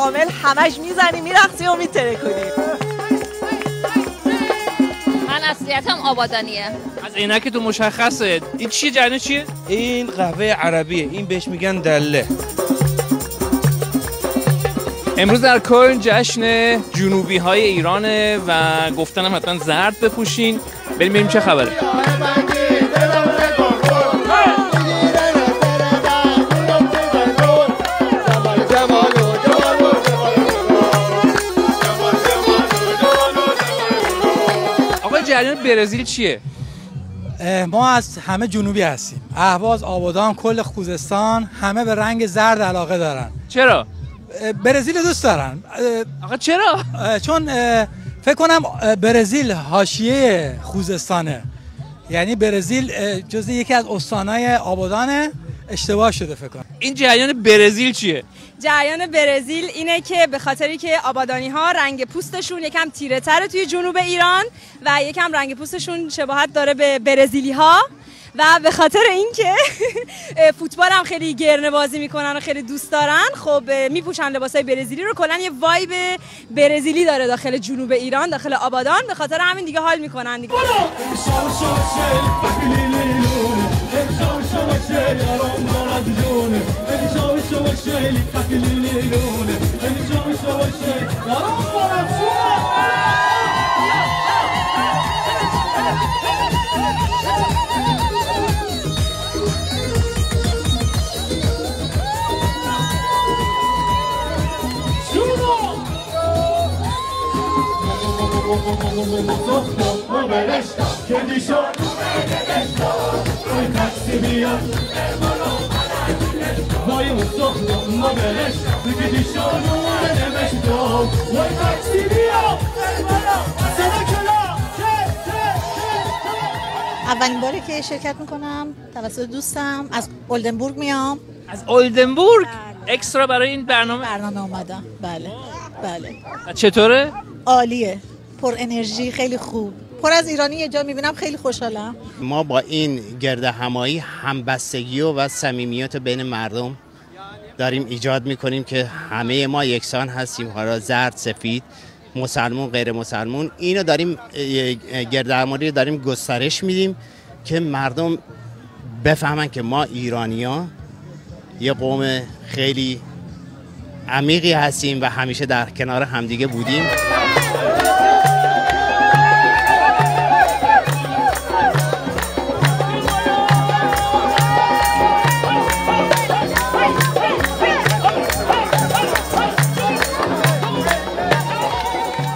کامل همش میزنی میرقصی و میترکونی. من اصلیتم آبادانیه. از عینک تو مشخصه. این چیه جریان چیه؟ این قهوه عربیه، این بهش میگن دله. امروز در کلن جشن جنوبی های ایرانه و گفتنم حتما زرد بپوشین. بریم ببینیم چه خبره. آقا جریان برزیل چیه؟ ما از همه جنوبی هستیم. اهواز، آبادان، کل خوزستان همه به رنگ زرد علاقه دارن. چرا؟ برزیل دوست دارن. آقا چرا؟ چون فکر کنم برزیل حاشیه خوزستانه. یعنی برزیل جزء یکی از استانهای آبادانه. اشتباه شده فکر کنم. این جریان برزیل چیه؟ جریان برزیل اینه که به خاطری که آبادانی ها رنگ پوستشون یکم تیره تره توی جنوب ایران و یکم رنگ پوستشون شباهت داره به برزیلی ها و به خاطر اینکه فوتبال هم خیلی گرنه بازی میکنن و خیلی دوست دارن، خب میپوشن لباسای برزیلی رو. کلا یه وایب برزیلی داره داخل جنوب ایران، داخل آبادان، به خاطر همین دیگه حال میکنن دیگه. اولین باره که شرکت میکنم توسط دوستم، از اولدنبورگ میام. از اولدنبورگ؟ اکسترا برای این برنامه اومدم. بله. چطوره؟ عالیه، پر انرژی، خیلی خوب. پر از ایرانی یه جا میبینم، خیلی خوشحالم. ما با این گرد همایی همبستگی و صمیمیت بین مردم داریم ایجاد میکنیم که همه ما یکسان هستیم، حالا زرد، سفید، مسلمون، غیر مسلمون. اینو داریم گرد همایی داریم گسترش میدیم که مردم بفهمن که ما ایرانی‌ها یه قوم خیلی عمیقی هستیم و همیشه در کنار همدیگه بودیم.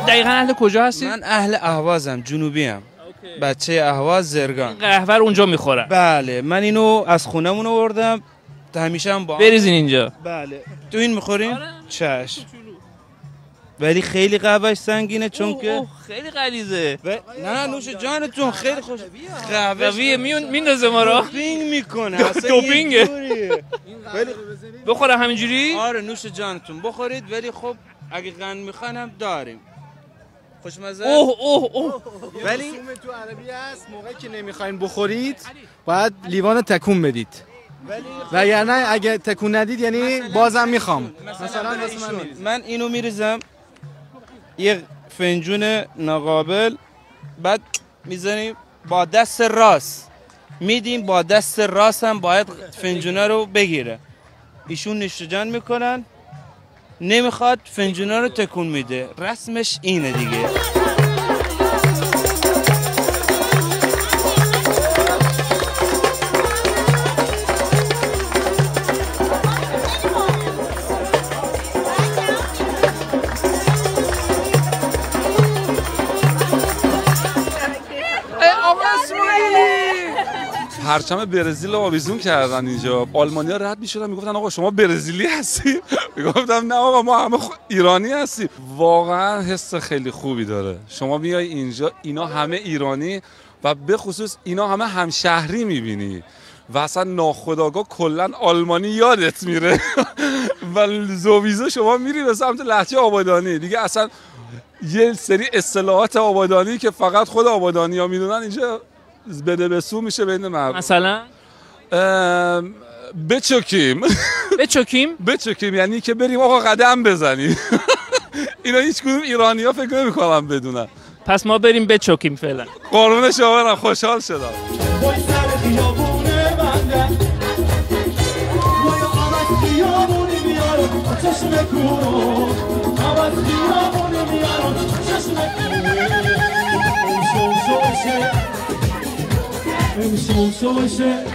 دقیقاً اهل کجا هستی؟ من اهل اهوازم، جنوبیم. بچه اهواز، زرگان. قهوه رو اونجا میخورم. بله، من اینو از خونمون آوردم. همیشه هم با بریزین اینجا. بله. تو این میخوریم؟ آره. چشم. ولی خیلی قهوهش سنگینه چون که خیلی غلیظه. نه نوش جانتون، خیلی خوش. قهوه میندازه ما رو. دوپینگ میکنه. دوپینگه. بخوره همینجوری؟ آره نوش جانتون بخورید، ولی خب اگه قند میخوانم داریم. خوشمزه. اوه ولی تو عربی هست، موقعی که نمیخواین بخورید باید لیوان تکون بدید. وگرنه اگه تکون ندید یعنی بازم میخوام. مثلا من اینو میریزم یه فنجون ناقابل، بعد میزنیم با دست راست میدیم، با دست راست هم باید فنجونه رو بگیره. ایشون نوشجان میکنن، نمیخواد فنجونه رو تکون میده. رسمش اینه دیگه. پرچم برزیل رو آویزون کردن اینجا. آلمانی‌ها رد می‌شدن میگفتن آقا شما برزیلی هستی؟ میگفتم نه آقا ما همه ایرانی هستیم. واقعا حس خیلی خوبی داره. شما میای اینجا اینا همه ایرانی و به خصوص اینا همه همشهری می‌بینی و اصلا ناخودآگاه کلا آلمانی یادت میره و زوویزو شما میری به سمت لهجه آبادانی دیگه. اصلا یه سری اصطلاحات آبادانی که فقط خود آبادانی‌ها میدونن اینجا بده به سو میشه بین مردم. مثلا بچکیم بچکیم یعنی که بریم آقا قدم بزنیم. اینا هیچ کدوم ایرانی‌ها فکر نمی‌کنم بدونن. پس ما بریم بچکیم فعلا. قربون شما برم، خوشحال شدم. امشو